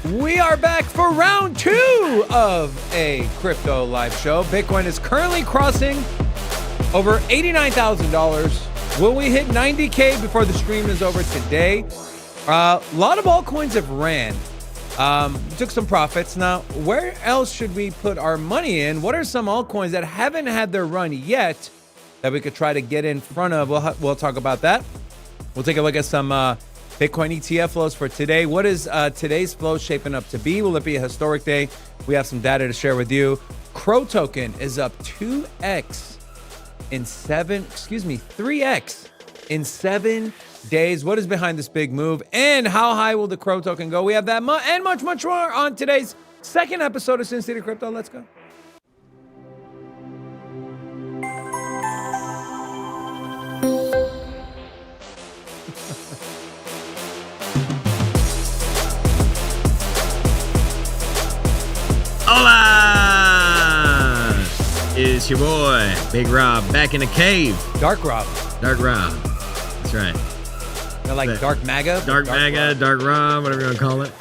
We are back for round 2 of a crypto live show. Bitcoin is currently crossing over $89,000. Will we hit 90K before the stream is over today? A lot of altcoins have ran. Took some profits. Now, where else should we put our money in? What are some altcoins that haven't had their run yet that we could try to get in front of? We'll talk about that. We'll take a look at some Bitcoin ETF flows for today. What is today's flow shaping up to be? Will it be a historic day? We have some data to share with you. Crow token is up 3x in 7 days. What is behind this big move? And how high will the Crow token go? We have that and much more on today's second episode of Sin City Crypto. Let's go. Hola! It's your boy, Big Rob, back in the cave. Dark Rob. Dark Rob. That's right. Like Dark MAGA? Dark MAGA, Dark Rob, whatever you want to call it.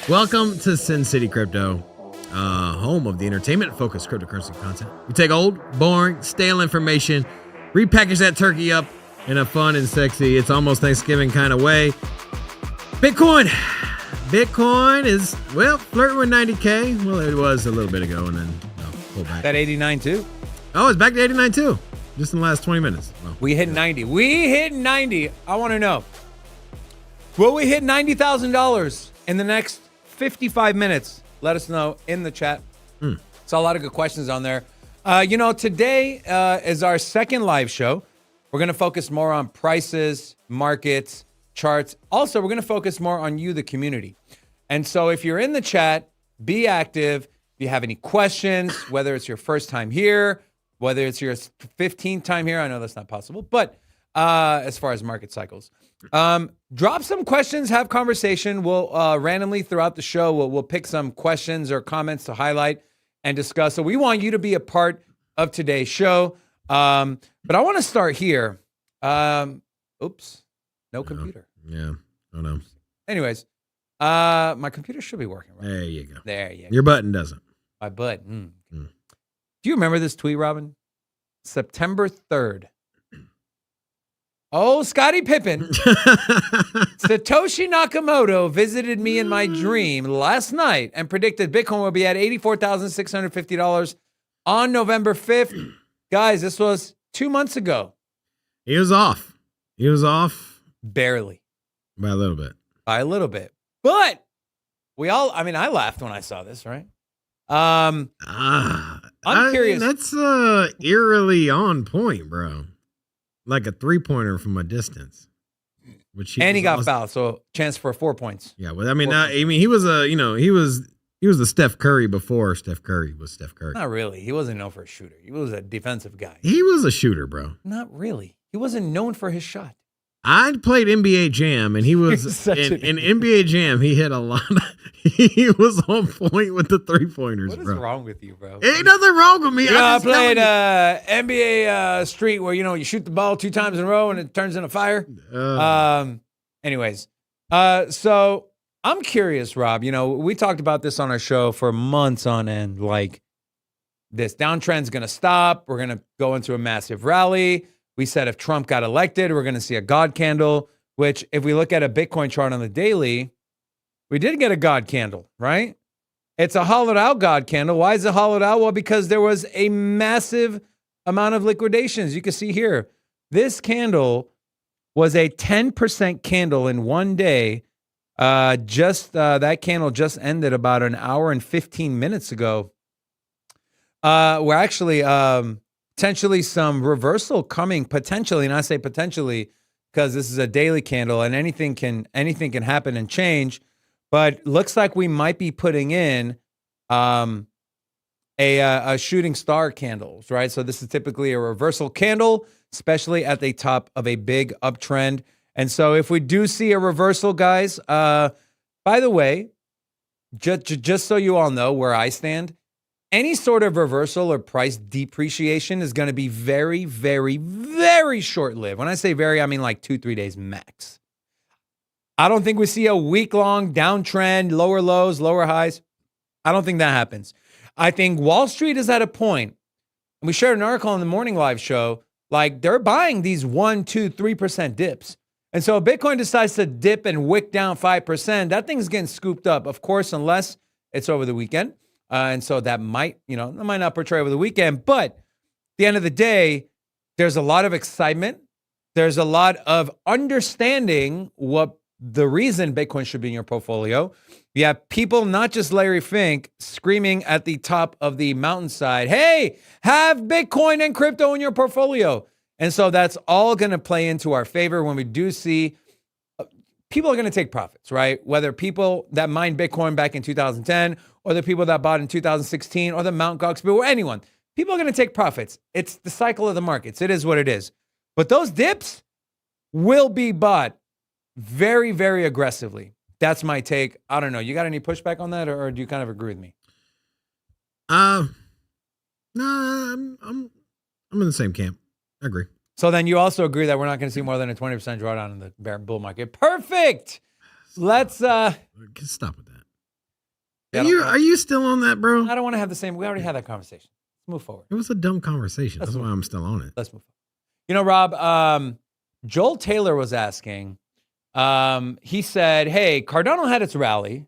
Welcome to Sin City Crypto, home of the entertainment-focused cryptocurrency content. We take old, boring, stale information, repackage that turkey up in a fun and sexy, it's almost Thanksgiving kind of way. Bitcoin is, well, flirting with 90K. Well, it was a little bit ago, and then pull back. That 89 too? Oh, it's back to 89 too. Just in the last 20 minutes. Well, we hit 90. We hit 90. I want to know. Will we hit $90,000 in the next 55 minutes? Let us know in the chat. Saw a lot of good questions on there. Today is our second live show. We're going to focus more on prices, markets, charts. Also, we're going to focus more on you, the community. And so if you're in the chat, be active. If you have any questions, whether it's your first time here, whether it's your 15th time here, I know that's not possible, but as far as market cycles, drop some questions, have conversation. We'll randomly throughout the show, we'll pick some questions or comments to highlight and discuss. So we want you to be a part of today's show. But I want to start here. Oops, no computer. Yeah. Oh no. Anyways, my computer should be working right. There you go. There you go. Your button doesn't. My button. Do you remember this tweet, Robin? September 3rd. Oh, Scottie Pippen. Satoshi Nakamoto visited me in my dream last night and predicted Bitcoin will be at $84,650 on November 5th. Guys, this was 2 months ago. He was off. Barely. By a little bit. But I laughed when I saw this, right? I'm curious. That's eerily on point, bro. Like a 3-pointer from a distance. And he got fouled, so chance for 4 points. Yeah, well, he was the Steph Curry before Steph Curry was Steph Curry. Not really. He wasn't known for a shooter. He was a defensive guy. He was a shooter, bro. Not really. He wasn't known for his shot. I played NBA Jam, and he was in NBA Jam. He hit a lot. He was on point with the 3-pointers, bro. What is wrong with you, bro? Ain't nothing wrong with me. I played NBA Street where you shoot the ball 2 times in a row and it turns into fire. Anyways, so I'm curious, Rob. We talked about this on our show for months on end. Like, this downtrend's going to stop. We're going to go into a massive rally. We said if Trump got elected, we're going to see a God candle, which if we look at a Bitcoin chart on the daily, we did get a God candle, right? It's a hollowed out God candle. Why is it hollowed out? Well, because there was a massive amount of liquidations. You can see here, this candle was a 10% candle in one day. That candle just ended about an hour and 15 minutes ago. We're actually potentially some reversal coming, potentially, and I say potentially because this is a daily candle and anything can happen and change. But looks like we might be putting in a shooting star candles, right? So this is typically a reversal candle, especially at the top of a big uptrend. And so if we do see a reversal, guys, by the way, just so you all know where I stand, any sort of reversal or price depreciation is going to be very, very, very short-lived. When I say very, I mean like 2-3 days max. I don't think we see a week-long downtrend, lower lows, lower highs. I don't think that happens. I think Wall Street is at a point, and we shared an article on the morning live show, like they're buying these 1%, 2%, 3% dips. And so if Bitcoin decides to dip and wick down 5%, that thing's getting scooped up, of course, unless it's over the weekend. And so that might not portray over the weekend. But at the end of the day, there's a lot of excitement. There's a lot of understanding what the reason Bitcoin should be in your portfolio. You have people, not just Larry Fink, screaming at the top of the mountainside, hey, have Bitcoin and crypto in your portfolio. And so that's all going to play into our favor when we do see people are going to take profits, right? Whether people that mined Bitcoin back in 2010 or the people that bought in 2016 or the Mt. Gox people or anyone, people are going to take profits. It's the cycle of the markets. It is what it is. But those dips will be bought very, very aggressively. That's my take. I don't know. You got any pushback on that, or do you kind of agree with me? No, I'm in the same camp. I agree. So then you also agree that we're not going to see more than a 20% drawdown in the bear bull market. Perfect. Let's stop with that. Yeah, Are you still on that, bro? I don't want to have the same. We already had that conversation. Let's move forward. It was a dumb conversation. That's why I'm still on it. Let's move forward. Rob, Joel Taylor was asking. He said, hey, Cardano had its rally.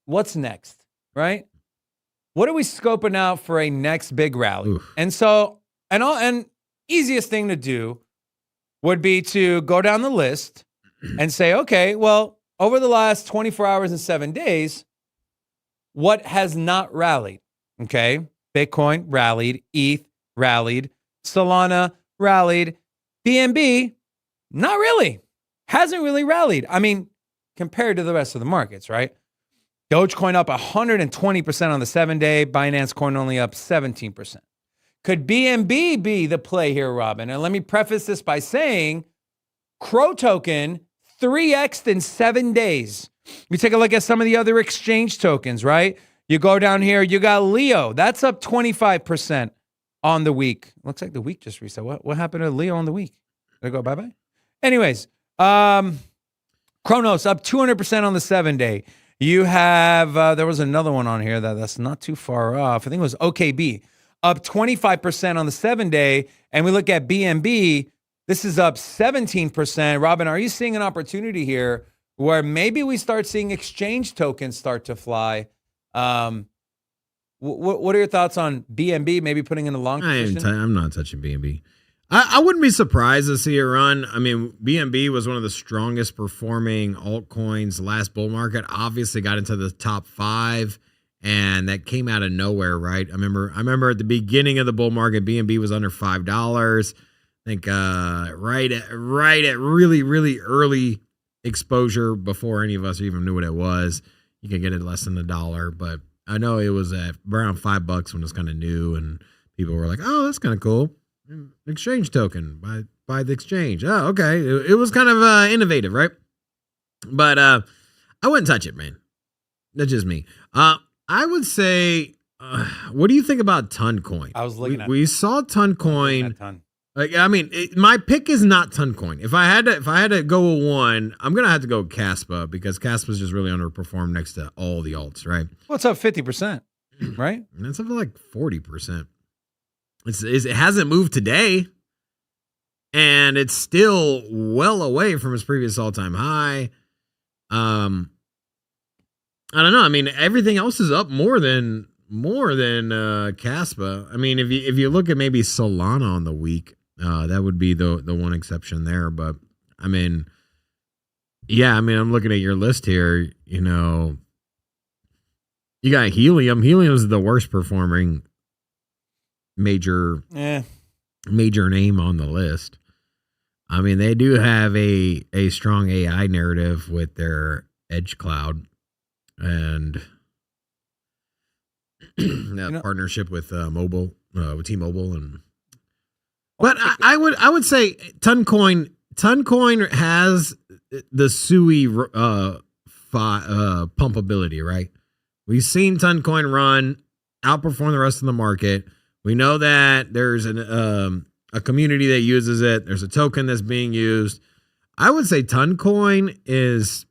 What's next? Right? What are we scoping out for a next big rally? Oof. And so, and easiest thing to do would be to go down the list and say, okay, well, over the last 24 hours and 7 days, what has not rallied? Okay. Bitcoin rallied, ETH rallied, Solana rallied, BNB, not really. Hasn't really rallied. I mean, compared to the rest of the markets, right? Dogecoin up 120% on the 7-day, Binance Coin only up 17%. Could BNB be the play here, Robin? And let me preface this by saying Crow token 3x'd in 7 days. You take a look at some of the other exchange tokens, right? You go down here, you got Leo. That's up 25% on the week. Looks like the week just reset. What happened to Leo on the week? Did it go bye-bye? Anyways, Chronos up 200% on the 7-day. You have, there was another one on here that's not too far off. I think it was OKB. Up 25% on the 7-day. And we look at BNB, this is up 17%. Robin, are you seeing an opportunity here where maybe we start seeing exchange tokens start to fly? What are your thoughts on BNB, maybe putting in a long position? I'm not touching BNB. I wouldn't be surprised to see it run. I mean, BNB was one of the strongest performing altcoins last bull market. Obviously got into the top 5. And that came out of nowhere, right? I remember at the beginning of the bull market, BNB was under $5. I think right at really, really early exposure before any of us even knew what it was. You can get it less than $1, but I know it was at around $5 when it was kind of new, and people were like, "Oh, that's kind of cool, exchange token by the exchange." Oh, okay, it was kind of innovative, right? But I wouldn't touch it, man. That's just me. I would say, what do you think about Toncoin? I was looking at. We saw Toncoin. Like, I mean, my pick is not Toncoin. If I had to go with one, I'm gonna have to go with Kaspa, because Kaspa's just really underperformed next to all the alts, right? Well, it's up 50%, right? And it's up like 40%. It hasn't moved today, and it's still well away from its previous all-time high. I don't know. I mean, everything else is up more than Kaspa. I mean, if you look at maybe Solana on the week, that would be the one exception there. But I mean, yeah, I mean, I'm looking at your list here. You know, you got Helium. Helium is the worst performing major name on the list. I mean, they do have a strong AI narrative with their Edge Cloud and that partnership with mobile, with T-Mobile, and but I would say Toncoin has the SUI pumpability, right? We've seen Toncoin run, outperform the rest of the market. We know that there's a community that uses it. There's a token that's being used. I would say Toncoin is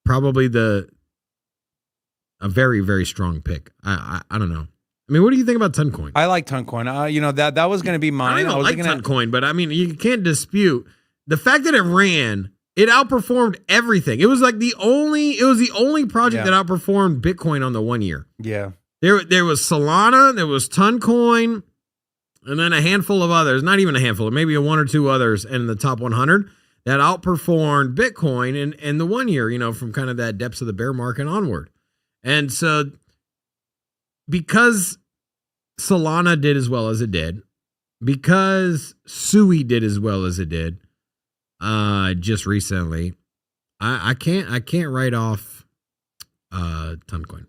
probably a very, very strong pick. I don't know. I mean, what do you think about Toncoin? I like Toncoin. You know, that was going to be mine. I don't was like Toncoin, but I mean, you can't dispute the fact that it ran. It outperformed everything. It was like the only project that outperformed Bitcoin on the 1 year. Yeah. There was Solana, there was Toncoin, and then a handful of others. Not even a handful, maybe one or two others in the top 100 that outperformed Bitcoin in the 1 year, you know, from kind of that depths of the bear market onward. And so because Solana did as well as it did, because Sui did as well as it did, just recently, I can't write off Toncoin.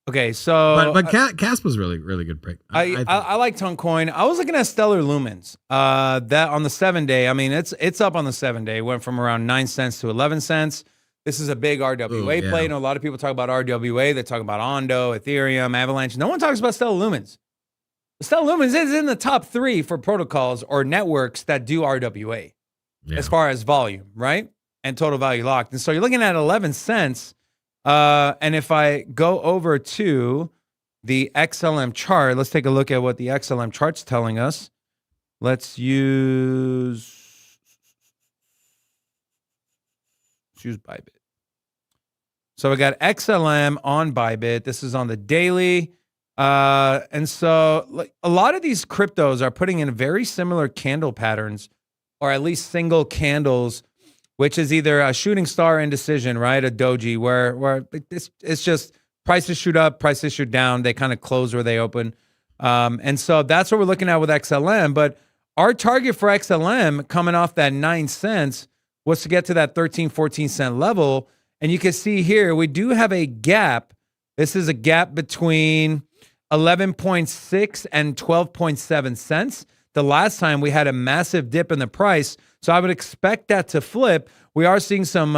Okay, so but Casp was really good pick. I like Toncoin. I was looking at Stellar Lumens. That on the 7 day. I mean, it's up on the 7 day. It went from around 9 cents to 11 cents. This is a big RWA play. You know, a lot of people talk about RWA. They talk about Ondo, Ethereum, Avalanche. No one talks about Stellar Lumens. Stellar Lumens is in the top 3 for protocols or networks that do RWA. As far as volume, right? And total value locked. And so you're looking at 11 cents. And if I go over to the XLM chart, let's take a look at what the XLM chart's telling us. Let's use Bybit. So we got XLM on Bybit. This is on the daily. And so like a lot of these cryptos are putting in very similar candle patterns, or at least single candles, which is either a shooting star indecision, right? A doji, where it's just prices shoot up, prices shoot down. They kind of close where they open. And so that's what we're looking at with XLM. But our target for XLM coming off that 9 cents was to get to that 13, 14 cent level. And you can see here, we do have a gap. This is a gap between 11.6 and 12.7 cents. The last time we had a massive dip in the price, so I would expect that to flip. We are seeing some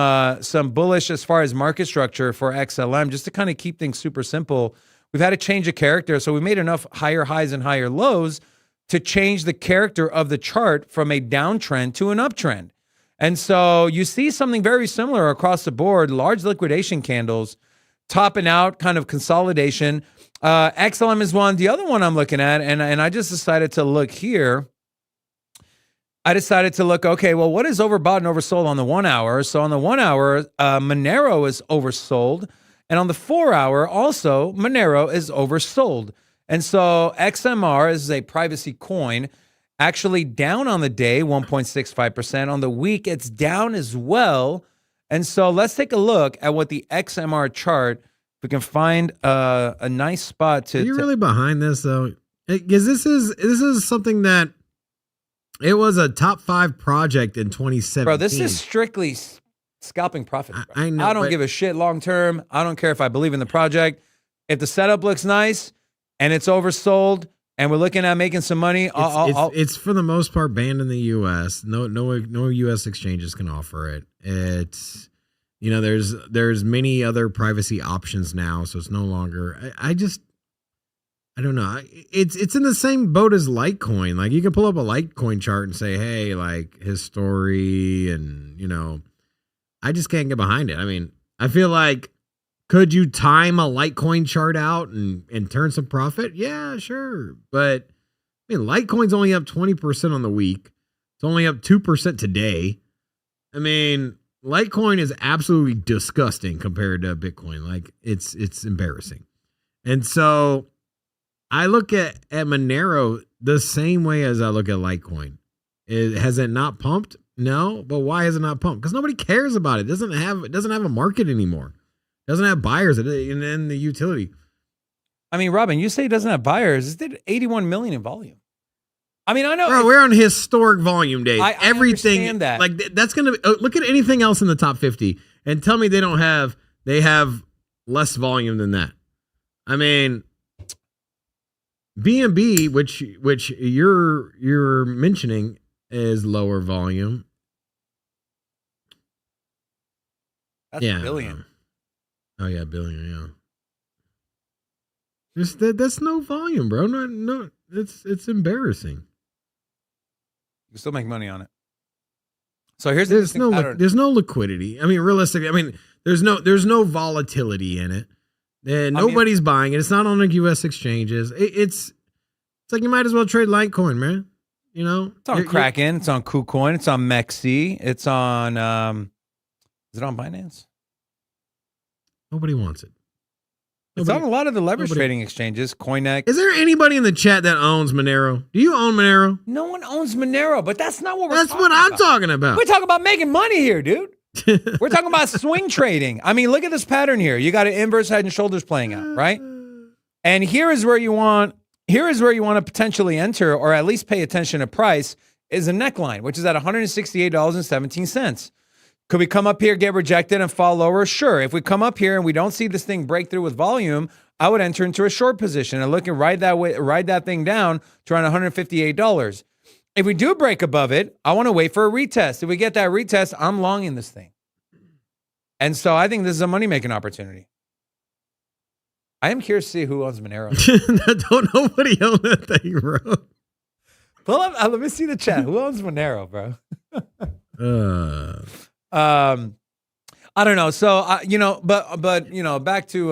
bullish as far as market structure for XLM, just to kind of keep things super simple. We've had a change of character, so we made enough higher highs and higher lows to change the character of the chart from a downtrend to an uptrend. And so you see something very similar across the board, large liquidation candles, topping out, kind of consolidation. XLM is one. The other one I'm looking at, and I just decided to look here. I decided to look, okay, well, what is overbought and oversold on the 1 hour? So on the 1 hour, Monero is oversold. And on the 4 hour, also, Monero is oversold. And so XMR is a privacy coin, actually down on the day, 1.65%. On the week, it's down as well. And so let's take a look at what the XMR chart, if we can find a nice spot to... Are you really behind this, though? Because this is something that it was a top 5 project in 2017. Bro, this is strictly scalping profits. Bro. I know. I don't give a shit long term. I don't care if I believe in the project. If the setup looks nice and it's oversold and we're looking at making some money, it's for the most part banned in the U.S. No U.S. exchanges can offer it. It's, you know, there's many other privacy options now, so it's no longer. I don't know. It's in the same boat as Litecoin. Like, you can pull up a Litecoin chart and say, hey, like, his story, and, you know, I just can't get behind it. I mean, I feel like, could you time a Litecoin chart out and turn some profit? Yeah, sure. But I mean, Litecoin's only up 20% on the week. It's only up 2% today. I mean, Litecoin is absolutely disgusting compared to Bitcoin. Like, it's embarrassing. And so I look at Monero the same way as I look at Litecoin. Has it not pumped? No, but why has it not pumped? Because nobody cares about it. It doesn't have a market anymore. It doesn't have buyers in the utility. I mean, Robin, you say it doesn't have buyers. It did 81 million in volume. I mean, I know. Bro, we're on historic volume days. I Everything understand that. Like, that's gonna look at anything else in the top 50 and tell me they have less volume than that. I mean, BNB, which you're mentioning, is lower volume. That's a billion. Oh yeah, billion. Yeah. That's no volume, bro. No. It's embarrassing. You still make money on it. So here's there's no liquidity. I mean, realistically, There's no volatility in it. And nobody's buying it. It's not on the U.S. exchanges. It's like you might as well trade Litecoin, man. You know, it's on Kraken. It's on KuCoin. It's on Mexi. It's on. Is it on Binance? Nobody wants it. It's on a lot of the leverage trading exchanges. CoinEx. Is there anybody in the chat that owns Monero? Do you own Monero? No one owns Monero, but that's not what we're. That's what I'm talking about. We're talking about making money here, dude. We're talking about swing trading. I mean, look at this pattern here. You got an inverse head and shoulders playing out, right? And here is where you want to potentially enter, or at least pay attention to price, is a neckline, which is at $168.17. Could we come up here, get rejected, and fall lower? Sure. If we come up here and we don't see this thing break through with volume, I would enter into a short position and look and ride that thing down to around $158. If we do break above it, I want to wait for a retest. If we get that retest, I'm longing this thing. And so I think this is a money-making opportunity. I am curious to see who owns Monero. Don't nobody own that thing, bro. Pull up, let me see the chat. Who owns Monero, bro? I don't know. So but back to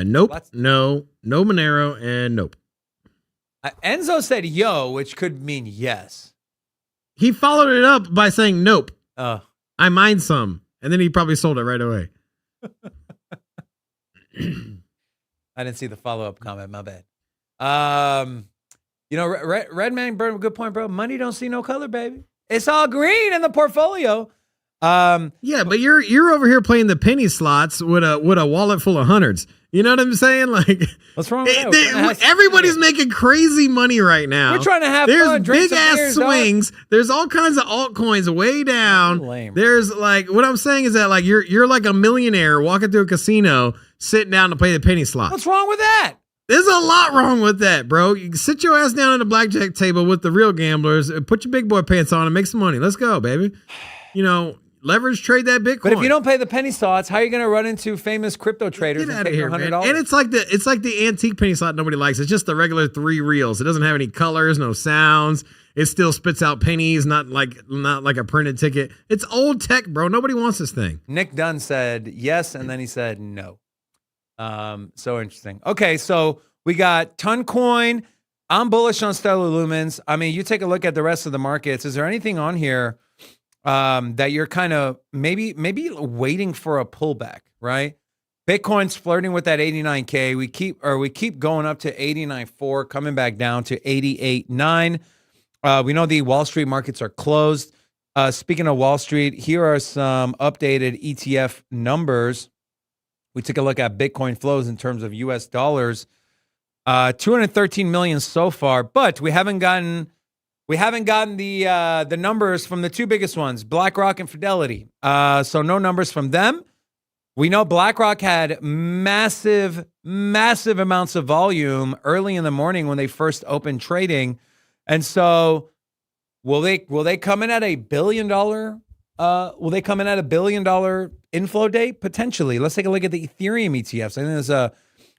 nope, no Monero, and nope. Enzo said yo, which could mean yes. He followed it up by saying nope. I mined some, and then he probably sold it right away. I didn't see the follow-up comment. My bad. Redman, good point, bro. Money don't see no color, baby. It's all green in the portfolio. Yeah, but you're over here playing the penny slots with a wallet full of hundreds. You know what I'm saying? Like, what's wrong with that? Everybody's making crazy money right now. We're trying to have There's fun. Big ass swings. Dog. There's all kinds of altcoins way down. Lame, there's like, what I'm saying is that like you're like a millionaire walking through a casino, sitting down to play the penny slots. What's wrong with that? There's a lot wrong with that, bro. You can sit your ass down at a blackjack table with the real gamblers, put your big boy pants on, and make some money. Let's go, baby. Leverage trade that Bitcoin. But if you don't pay the penny slots, how are you going to run into famous crypto traders and take your $100? And it's like the antique penny slot nobody likes. It's just the regular 3 reels. It doesn't have any colors, no sounds. It still spits out pennies, not like a printed ticket. It's old tech, bro. Nobody wants this thing. Nick Dunn said yes, and then he said no. So interesting. Okay, so we got Toncoin. I'm bullish on Stellar Lumens. I mean, you take a look at the rest of the markets. Is there anything on here that you're kind of maybe waiting for a pullback, right? Bitcoin's flirting with that 89K. We keep going up to 89.4, coming back down to 88.9. We know the Wall Street markets are closed. Speaking of Wall Street, here are some updated ETF numbers. We took a look at Bitcoin flows in terms of US dollars. 213 million so far, but we haven't gotten the numbers from the 2 biggest ones, BlackRock and Fidelity. So no numbers from them. We know BlackRock had massive amounts of volume early in the morning when they first opened trading. And so will they come in at $1 billion? Will they come in at $1 billion inflow date? Potentially. Let's take a look at the Ethereum ETFs. I think there's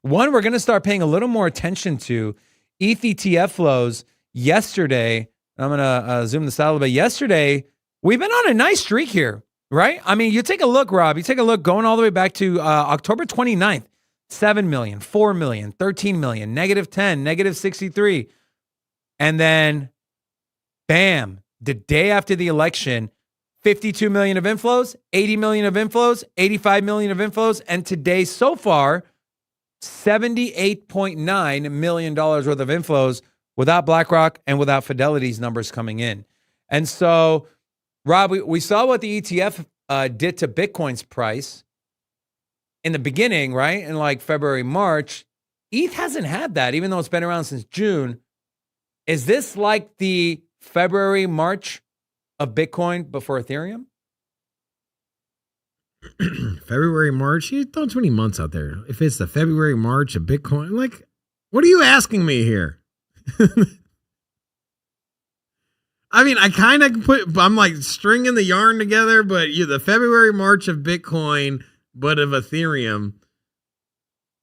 one we're going to start paying a little more attention to. ETH ETF flows yesterday. I'm going to zoom this out a little bit. Yesterday, we've been on a nice streak here, right? I mean, you take a look, Rob. You take a look going all the way back to October 29th, 7 million, 4 million, 13 million, -10, -63. And then, bam, the day after the election, 52 million of inflows, 80 million of inflows, 85 million of inflows. And today, so far, $78.9 million worth of inflows without BlackRock and without Fidelity's numbers coming in. And so, Rob, we saw what the ETF did to Bitcoin's price in the beginning, right? In like February, March. ETH hasn't had that, even though it's been around since June. Is this like the February, March of Bitcoin before Ethereum? February, March, you throw too many months out there. If it's the February, March of Bitcoin, like, what are you asking me here? I mean, I kind of I'm like stringing the yarn together, but the February, March of Bitcoin, but of Ethereum.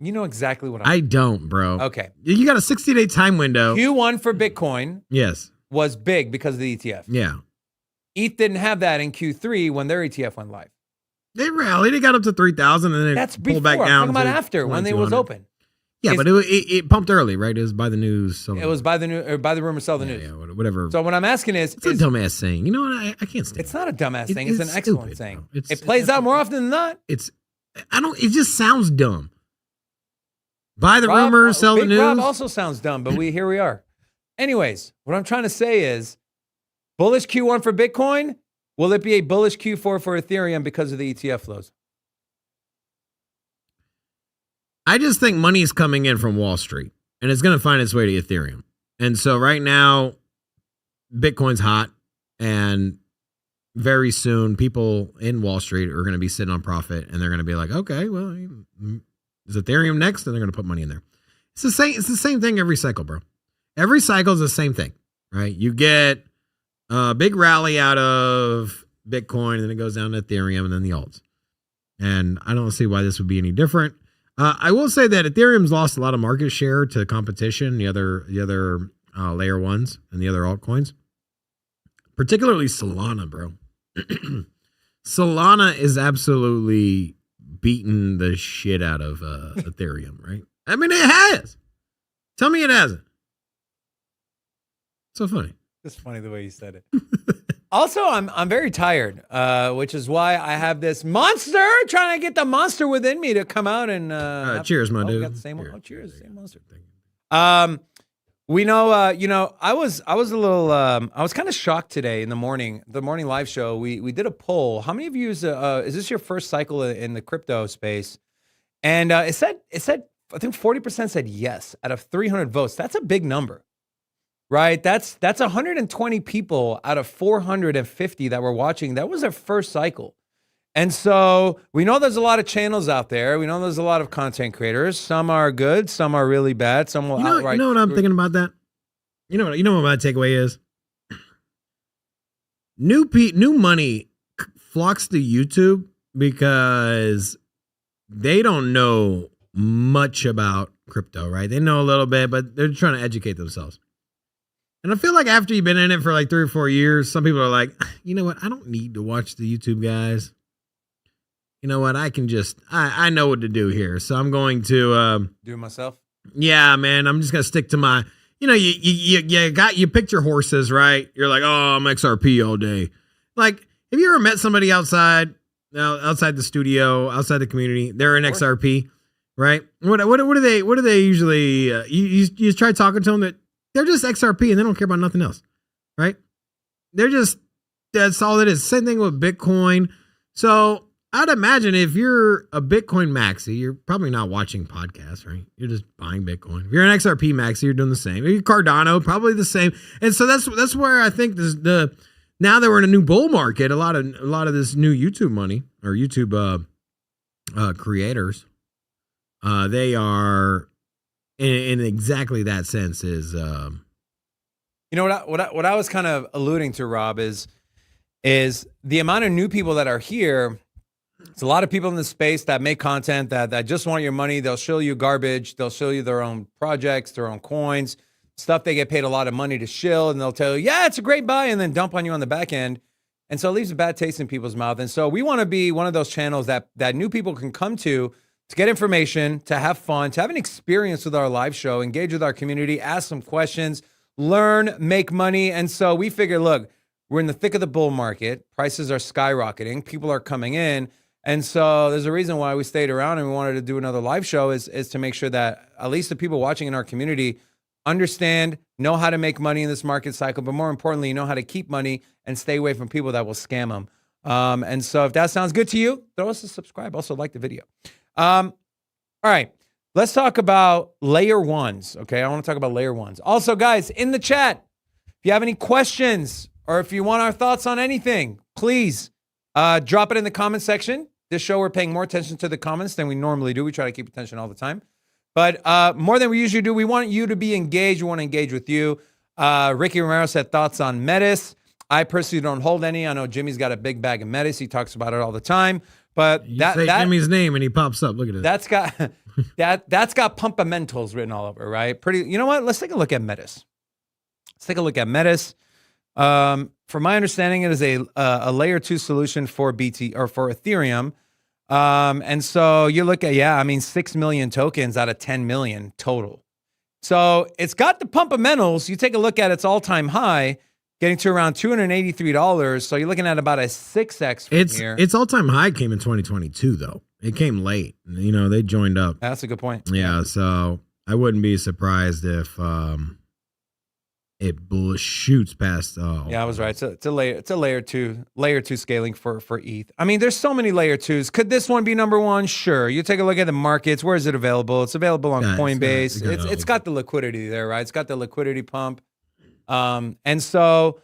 You know exactly what I don't, bro. Okay. You got a 60-day time window. Q1 for Bitcoin yes, was big because of the ETF. Yeah. ETH didn't have that in Q3 when their ETF went live. They rallied. They got up to 3,000 and then That's pulled before. back I'm down. talking about after when they was 2,200. open. Yeah, but it pumped early, right? It was by the news. So It was by the news, or by the rumor, sell the news. Yeah, whatever. So what I'm asking is, It's a dumbass saying. You know what? I can't stand it's not a dumbass thing. It's an it's excellent stupid, thing. bro. It plays out more often than not. It just sounds dumb. Buy the Rob, rumor, sell the Big news. Rob also sounds dumb, but here we are. Anyways, what I'm trying to say is, bullish Q1 for Bitcoin. Will it be a bullish Q4 for Ethereum because of the ETF flows? I just think money is coming in from Wall Street and it's going to find its way to Ethereum. And so right now, Bitcoin's hot and very soon people in Wall Street are going to be sitting on profit and they're going to be like, okay, well, is Ethereum next? And they're going to put money in there. It's the same thing every cycle, bro. Every cycle is the same thing, right? You get a big rally out of Bitcoin and then it goes down to Ethereum and then the alts. And I don't see why this would be any different. I will say that Ethereum's lost a lot of market share to competition, the other layer ones and the other altcoins, particularly Solana, bro. Solana is absolutely beating the shit out of Ethereum, right? I mean, it has. Tell me it hasn't. So funny. It's funny the way you said it. Also, I'm very tired, which is why I have this monster trying to get the monster within me to come out and cheers, my dude. We got the same one. Oh, cheers, same monster. We know, I was a little, I was kind of shocked today in the morning live show. We did a poll. How many of you is this your first cycle in the crypto space? And it said I think 40% said yes out of 300 votes. That's a big number. Right, that's 120 people out of 450 that were watching. That was their first cycle, and so we know there's a lot of channels out there. We know there's a lot of content creators. Some are good, some are really bad. Some will outright. You know what I'm thinking about that. You know what my takeaway is. New money flocks to YouTube because they don't know much about crypto. Right, they know a little bit, but they're trying to educate themselves. And I feel like after you've been in it for like 3 or 4 years, some people are like, you know what? I don't need to watch the YouTube guys. You know what? I can just, I know what to do here. So I'm going to do it myself. Yeah, man. I'm just going to stick to my, you picked your horses, right? You're like, oh, I'm XRP all day. Like, have you ever met somebody outside the studio, outside the community? They're an XRP, right? What do they usually, you just try talking to them that, they're just XRP and they don't care about nothing else, right? That's all it is. Same thing with Bitcoin. So I'd imagine if you're a Bitcoin maxi, you're probably not watching podcasts, right? You're just buying Bitcoin. If you're an XRP maxi, you're doing the same. If you're Cardano, probably the same. And so that's where I think now that we're in a new bull market, a lot of this new YouTube money or YouTube creators, they are. In exactly that sense is, you know what I was kind of alluding to, Rob, is the amount of new people that are here. It's a lot of people in the space that make content that just want your money. They'll show you garbage. They'll show you their own projects, their own coins, stuff they get paid a lot of money to shill, and they'll tell you, yeah, it's a great buy, and then dump on you on the back end. And so it leaves a bad taste in people's mouth. And so we want to be one of those channels that new people can come to get information, to have fun, to have an experience with our live show, engage with our community, ask some questions, learn, make money. And so we figure, look, we're in the thick of the bull market. Prices are skyrocketing. People are coming in. And so there's a reason why we stayed around and we wanted to do another live show is to make sure that at least the people watching in our community understand, know how to make money in this market cycle, but more importantly, know how to keep money and stay away from people that will scam them. And so if that sounds good to you, throw us a subscribe. Also like the video. All right, let's talk about layer ones. Okay, I want to talk about layer ones. Also, guys, in the chat, if you have any questions or if you want our thoughts on anything, please drop it in the comment section. This show, we're paying more attention to the comments than we normally do. We try to keep attention all the time. But more than we usually do, we want you to be engaged. We want to engage with you. Ricky Romero said thoughts on Metis. I personally don't hold any. I know Jimmy's got a big bag of Metis. He talks about it all the time. But you say Jimmy's name and he pops up. Look at it. That's got that's got pumpamentals written all over, right? Pretty. You know what? Let's take a look at Metis. From my understanding, it is a layer 2 solution for BT or for Ethereum And so you look at, I mean, 6 million tokens out of 10 million total. So it's got the pumpamentals. You take a look at its all-time high, getting to around $283. So you're looking at about a 6x from here. Its all-time high came in 2022, though. It came late. You know, they joined up. That's a good point. Yeah, so I wouldn't be surprised if it shoots past. Yeah, I was right. It's a layer two scaling for ETH. I mean, there's so many layer twos. Could this one be number one? Sure. You take a look at the markets. Where is it available? It's available on Coinbase. It's got the liquidity there, right? It's got the liquidity pump. And so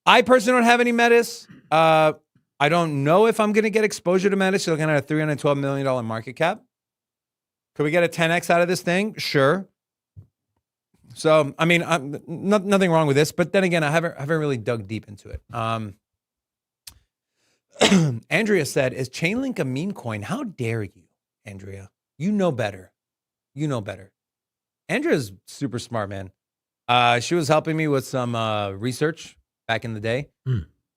I personally don't have any Metis. I don't know if I'm going to get exposure to Metis. You're looking at a $312 million market cap. Could we get a 10x out of this thing? Sure. So, I mean, nothing wrong with this, but then again, I haven't really dug deep into it. Andrea said, "Is Chainlink a meme coin?" How dare you, Andrea? You know better. You know better. Andrea's super smart, man. She was helping me with some research back in the day.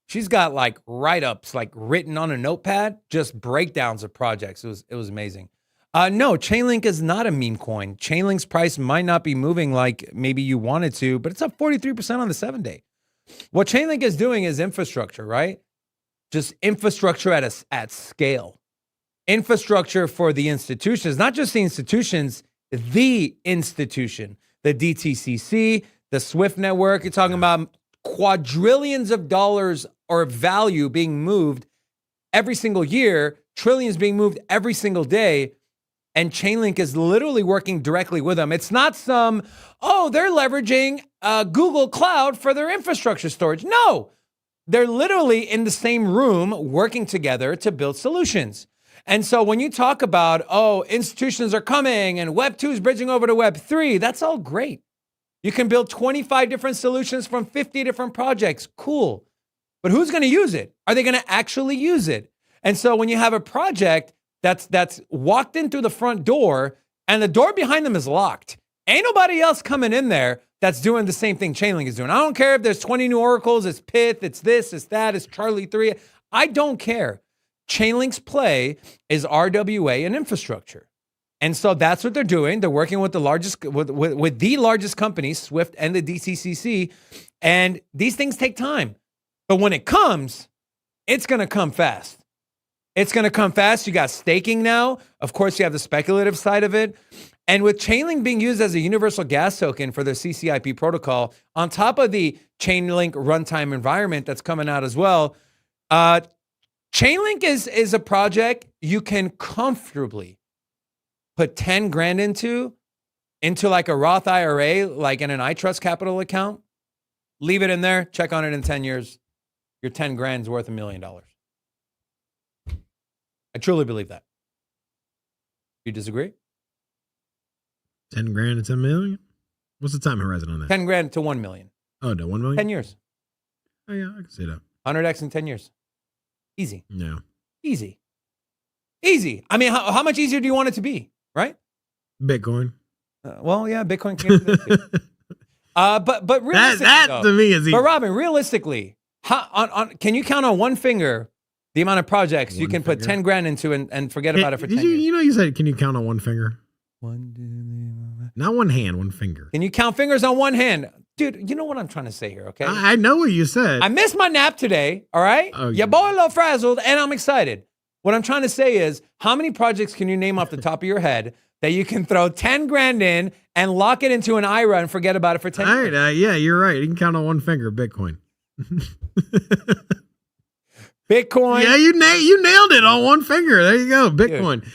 She's got like write-ups like written on a notepad, just breakdowns of projects. It was amazing. No, Chainlink is not a meme coin. Chainlink's price might not be moving like maybe you wanted to, but it's up 43% on the 7-day. What Chainlink is doing is infrastructure, right? Just infrastructure at scale. Infrastructure for the institutions, not just the institutions, the institution, the DTCC, the SWIFT network. You're talking about quadrillions of dollars or value being moved every single year, trillions being moved every single day. And Chainlink is literally working directly with them. It's not they're leveraging Google Cloud for their infrastructure storage. No, they're literally in the same room working together to build solutions. And so when you talk about, institutions are coming and Web 2 is bridging over to Web 3, that's all great. You can build 25 different solutions from 50 different projects. Cool. But who's going to use it? Are they going to actually use it? And so when you have a project that's walked in through the front door and the door behind them is locked, ain't nobody else coming in there that's doing the same thing Chainlink is doing. I don't care if there's 20 new oracles, it's Pith, it's this, it's that, it's Charlie 3. I don't care. Chainlink's play is RWA and infrastructure. And so that's what they're doing. They're working with the largest with the largest companies, SWIFT and the DTCC. And these things take time. But when it comes, it's going to come fast. It's going to come fast. You got staking now. Of course, you have the speculative side of it. And with Chainlink being used as a universal gas token for their CCIP protocol, on top of the Chainlink runtime environment that's coming out as well, Chainlink is a project you can comfortably put 10 grand into like a Roth IRA, like in an iTrust Capital account, leave it in there, check on it in 10 years. Your 10 grand is worth $1 million. I truly believe that. You disagree? 10 grand to 10 million? What's the time horizon on that? 10 grand to 1 million. Oh, to 1 million? 10 years. Oh, yeah, I can see that. 100x in 10 years. Easy. Yeah. Easy. I mean, how much easier do you want it to be, right? Bitcoin. Well, yeah, Bitcoin can do that too. But realistically, that to me is easy. But Robin, realistically, can you count on one finger the amount of projects you can put 10 grand into and forget about it for 10 years? You know, you said, can you count on one finger? Not one hand, one finger. Can you count fingers on one hand? Dude, you know what I'm trying to say here, okay? I know what you said. I missed my nap today, all right? Oh, Your boy a little frazzled, and I'm excited. What I'm trying to say is, how many projects can you name off the top of your head that you can throw 10 grand in and lock it into an IRA and forget about it for 10 years? All right, yeah, you're right. You can count on one finger, Bitcoin. Bitcoin. Yeah, you nailed it on one finger. There you go, Bitcoin.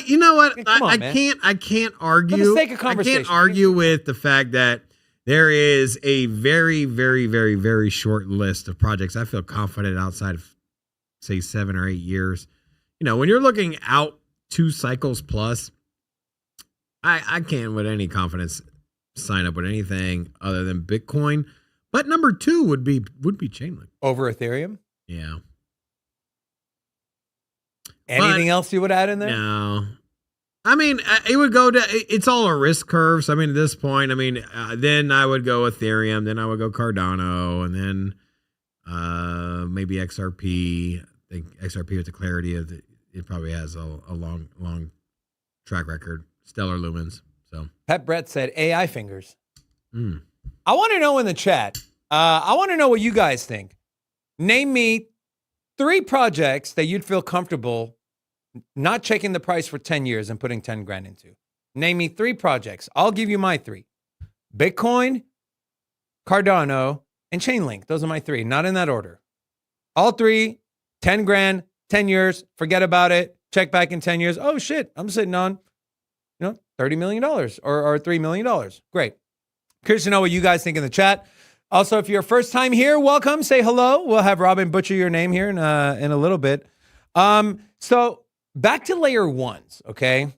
You know what? I can't argue. For the sake of conversation, I can't argue with the fact that there is a very, very, very, very short list of projects I feel confident outside of, say, 7 or 8 years. You know, when you're looking out 2 cycles plus, I can't with any confidence sign up with anything other than Bitcoin. But number 2 would be Chainlink over Ethereum. Yeah. Anything else you would add in there? No. I mean, it would go to, it's all a risk curve. So, I mean, at this point, then I would go Ethereum, then I would go Cardano, and then maybe XRP. I think XRP with the clarity of it probably has a long track record, stellar lumens. So Pet Brett said AI fingers. mm. I want to know in the chat. I want to know what you guys think. Name me 3 projects that you'd feel comfortable not checking the price for 10 years and putting 10 grand into. Name me 3 projects. I'll give you my 3. Bitcoin, Cardano, and Chainlink. Those are my 3, not in that order. All 3, 10 grand, 10 years, forget about it. Check back in 10 years. Oh shit, I'm sitting on, $30 million or $3 million. Great. Curious to know what you guys think in the chat. Also, if you're first time here, welcome. Say hello. We'll have Robin butcher your name here in a little bit. So back to layer 1s, okay?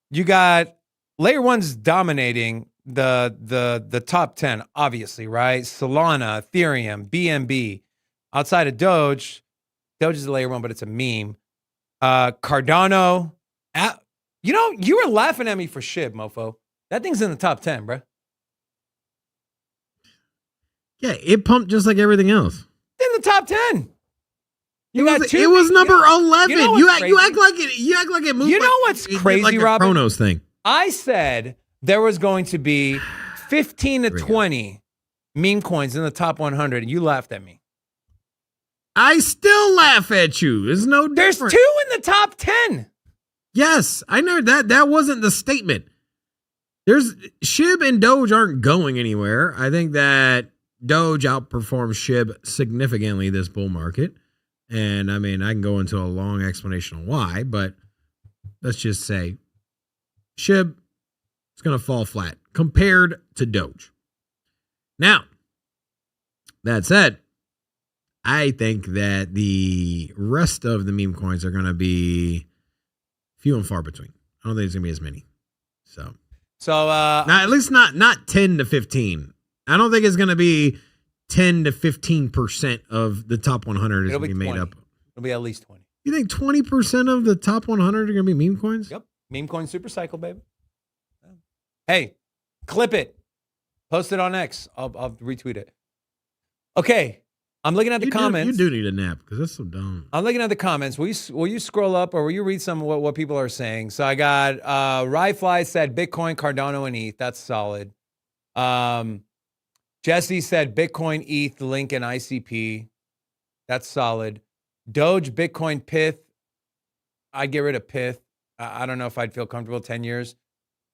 You got layer 1s dominating the top 10, obviously, right? Solana, Ethereum, BNB. Outside of Doge is a layer 1, but it's a meme. Cardano. You were laughing at me for SHIB, mofo. That thing's in the top 10, bro. Yeah, it pumped just like everything else. In the top 10. It was number 11. You act like it moved. You know what's crazy, like Robin? Chronos thing. I said there was going to be 15 to 20 meme coins in the top 100, and you laughed at me. I still laugh at you. It's no different. There's 2 in the top 10. Yes, I know that. That wasn't the statement. There's SHIB and Doge aren't going anywhere. I think that Doge outperforms SHIB significantly this bull market. And I mean, I can go into a long explanation on why, but let's just say SHIB is going to fall flat compared to Doge. Now, that said, I think that the rest of the meme coins are going to be few and far between. I don't think it's going to be as many. So now, at least not 10 to 15. I don't think it's going to be 10 to 15% of the top 100 is going to be made up. It'll be at least 20. You think 20% of the top 100 are going to be meme coins? Yep. Meme coin super cycle, baby. Hey, clip it. Post it on X. I'll retweet it. Okay. I'm looking at the comments. You do need a nap because that's so dumb. I'm looking at the comments. Will you scroll up or will you read some of what people are saying? So I got Ryfly said Bitcoin, Cardano, and ETH. That's solid. Jesse said Bitcoin, ETH, Link, and ICP. That's solid. Doge, Bitcoin, Pith. I'd get rid of Pith. I don't know if I'd feel comfortable 10 years.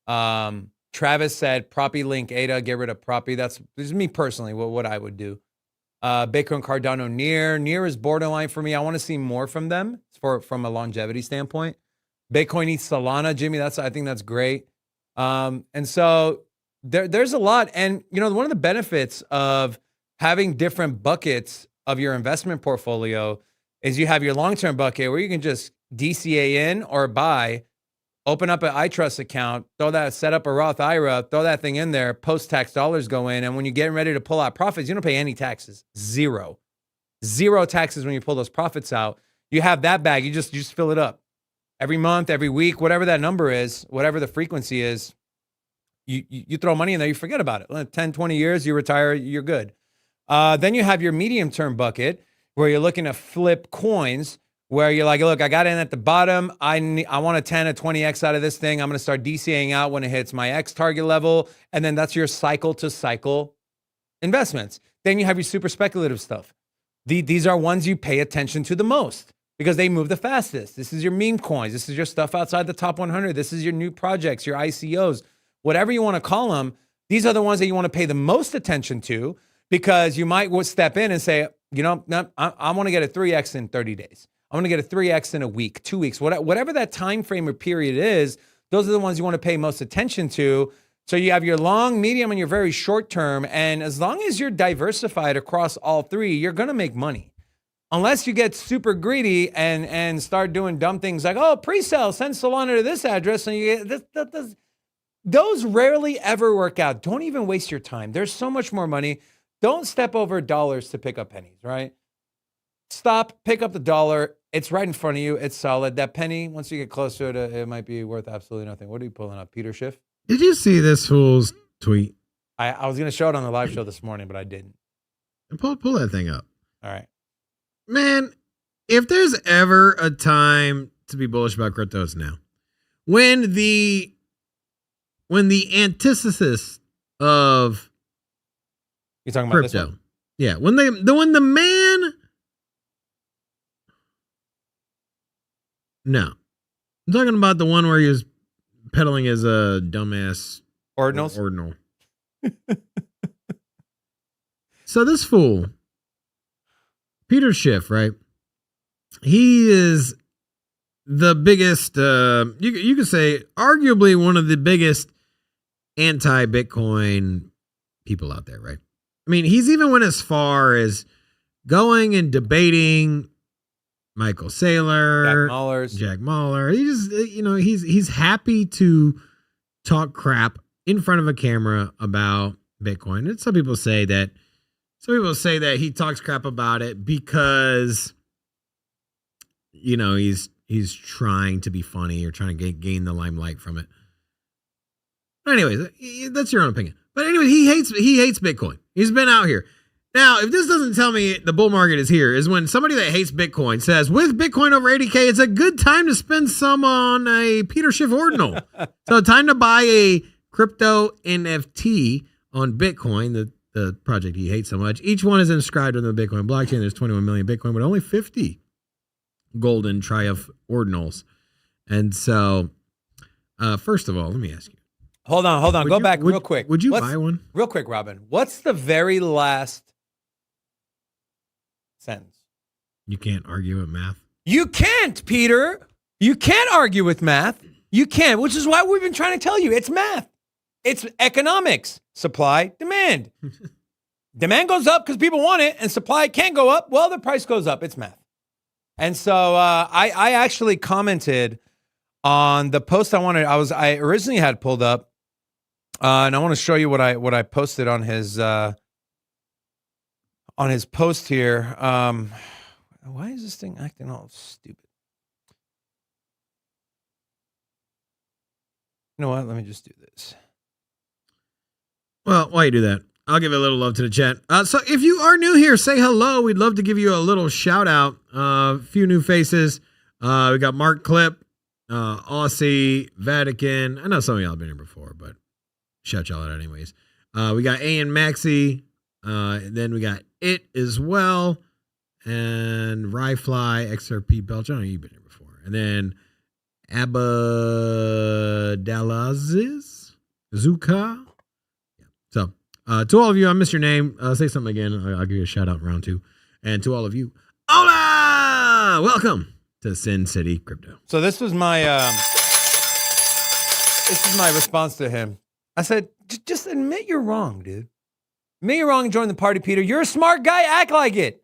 Travis said Proppy, Link, ADA. Get rid of Proppy. This is me personally, what I would do. Bitcoin, Cardano, Near is borderline for me. I want to see more from them from a longevity standpoint. Bitcoin, ETH, Solana, Jimmy. I think that's great. And so there's a lot. And, one of the benefits of having different buckets of your investment portfolio is you have your long-term bucket where you can just DCA in or buy, open up an iTrust account, set up a Roth IRA, throw that thing in there, post-tax dollars go in. And when you're getting ready to pull out profits, you don't pay any taxes. Zero taxes when you pull those profits out. You have that bag. You just fill it up every month, every week, whatever that number is, whatever the frequency is. You throw money in there, you forget about it. 10, 20 years, you retire, you're good. Then you have your medium-term bucket where you're looking to flip coins, where you're like, look, I got in at the bottom. I want a 10, a 20X out of this thing. I'm going to start DCAing out when it hits my X target level. And then that's your cycle-to-cycle investments. Then you have your super speculative stuff. These are ones you pay attention to the most because they move the fastest. This is your meme coins. This is your stuff outside the top 100. This is your new projects, your ICOs, whatever you want to call them. These are the ones that you want to pay the most attention to because you might step in and say, I want to get a 3X in 30 days. I want to get a 3X in a week, 2 weeks, whatever that time frame or period is. Those are the ones you want to pay most attention to. So you have your long, medium, and your very short term. And as long as you're diversified across all 3, you're going to make money. Unless you get super greedy and start doing dumb things like, pre-sale, send Solana to this address. And you get this. Those rarely ever work out. Don't even waste your time. There's so much more money. Don't step over dollars to pick up pennies, right? Stop, pick up the dollar. It's right in front of you. It's solid. That penny, once you get close to it, it might be worth absolutely nothing. What are you pulling up? Peter Schiff? Did you see this fool's tweet? I was going to show it on the live show this morning, but I didn't. Pull that thing up. All right. Man, if there's ever a time to be bullish about crypto, it's now. When the antithesis of You talking about crypto, this one? yeah, when the man, no, I'm talking about the one where he was peddling as a dumbass Ordinals? ordinal. So this fool, Peter Schiff, right? He is the biggest, you could say, arguably one of the biggest anti-Bitcoin people out there, right? I mean, he's even went as far as going and debating Michael Saylor, Jack Mallers. He just, he's happy to talk crap in front of a camera about Bitcoin. And some people say that he talks crap about it because, he's trying to be funny or trying to gain the limelight from it. But anyways, that's your own opinion. But anyway, he hates Bitcoin. He's been out here. Now, if this doesn't tell me the bull market is here, is when somebody that hates Bitcoin says, with Bitcoin over 80K, it's a good time to spend some on a Peter Schiff ordinal. So time to buy a crypto NFT on Bitcoin, the project he hates so much. Each one is inscribed on the Bitcoin blockchain. There's 21 million Bitcoin, but only 50 golden Triumph ordinals. And so, first of all, let me ask you. Hold on. Go back real quick. Would you buy one? Real quick, Robin. What's the very last sentence? You can't argue with math. You can't, Peter. You can't argue with math. You can't, which is why we've been trying to tell you. It's math. It's economics. Supply, demand. Demand goes up because people want it, and supply can't go up. Well, the price goes up. It's math. And so I actually commented on the post I originally had pulled up, and I want to show you what I posted on his post here. Why is this thing acting all stupid? You know what? Let me just do this. Well, while you do that, I'll give a little love to the chat. So if you are new here, say hello. We'd love to give you a little shout out. A few new faces. We got Mark Clip, Aussie, Vatican. I know some of y'all have been here before, but shout y'all out anyways. We got A and Maxi. Then we got It as well. And Ryfly, XRP Belch. I know you've been here before. And then Abadalazes, Zuka. So, to all of you, I missed your name. Say something again. I'll give you a shout out in round 2. And to all of you, hola! Welcome to Sin City Crypto. So this was my response to him. I said, just admit you're wrong, dude. Admit you're wrong and join the party, Peter. You're a smart guy. Act like it.